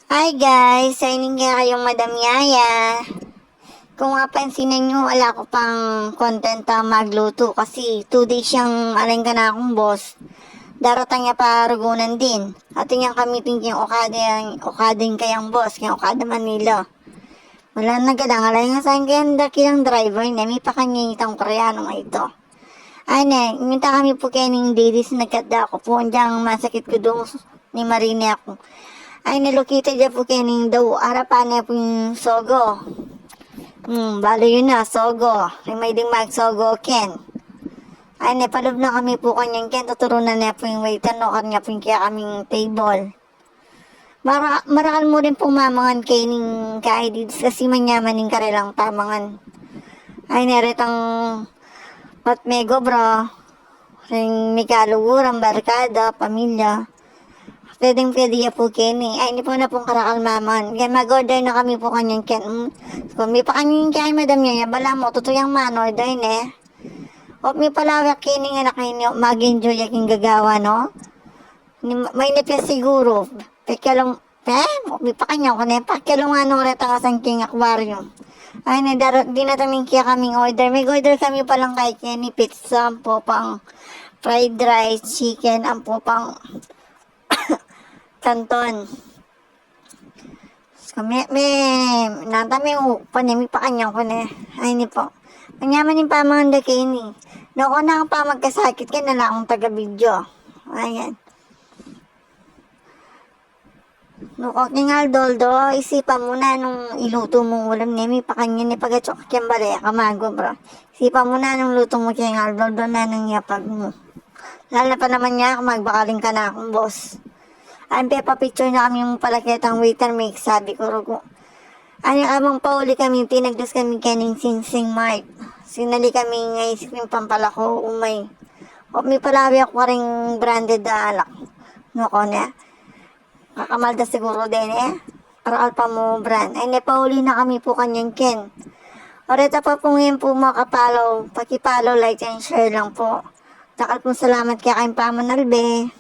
Hi guys! Signing nga kayong Madam Yaya. Kung mapansin ninyo, wala ko pang content na magluto kasi 2 days siyang aling ka na akong boss. Daratang niya paragunan din. At yung kamitin yung Okada kayang boss, yung Okada Manila. Wala na gadang alay nga sa akin dakilang driver niya, may pakanyitang koreano nga ito. Ay ne, minta kami po kayo ng ladies nagkada ko po, andyan masakit ko doon ni Marina ako. Ay nilukita dyan po kaning daw harapan niya po yung sogo. Balo yun na, sogo. May ding mag-sogo ken. Ay napalob na kami po kanyang ken. Tuturunan niya po yung waiter no. Kanya po yung kaya kaming table. Marakal mo rin po mamangan kaning kaedits kasi manyamaning karelang pamangan. Ay naritang matmego bro. Ring mikalugurang barkada, pamilya. Pwede po kini. Ay, hindi po na pong karakal maman. Kaya mag-order na kami po kanyang ken. Kung may pa kanyang kaya madam niya, bala mo, tutuyang man order ne. O may palawak kini nga na kayo mag-enjoy aking gagawa, no? May nipya siguro. Pekalong, may pa kanya ko na pakalong ano rin ang asang king aquarium. Ay, di na taming kaya kaming order. May order kami palang kay Kenny pizza, po pang fried rice, chicken, ang po pang kanton. So, nata may panimi pa kanya ko na. Ay, ni po. Manyaman yung pamanganda kayo ni. Naku na pa magkasakit ka na lang akong taga-video. Ayan. Nukok ni Aldoldo, isipan mo na nung iluto mong ulam niya. May pa kanya ni pagachok kiyang bari, kamago bro. Isipan mo na nung luto mo kiyang Aldoldo na nung yapag mo. Lalo pa naman niya kung magbakaling ka na akong boss. Ang picture na kami yung palakitang waiter make sabi ko rugo. Ano amang pauli kami pinagdas kami kaning singsing mark. Sinali kami ngayon yung pampalako umay. O may palawi ako ring branded na alak. No ko na. Kakamalda siguro din para alpa mo brand. Ay napauli na kami po kanyang ken. Oreta pa po ngayon po makapalaw. Pakipalaw, like and share lang po. Takal po salamat kaya kayong pamanalbe.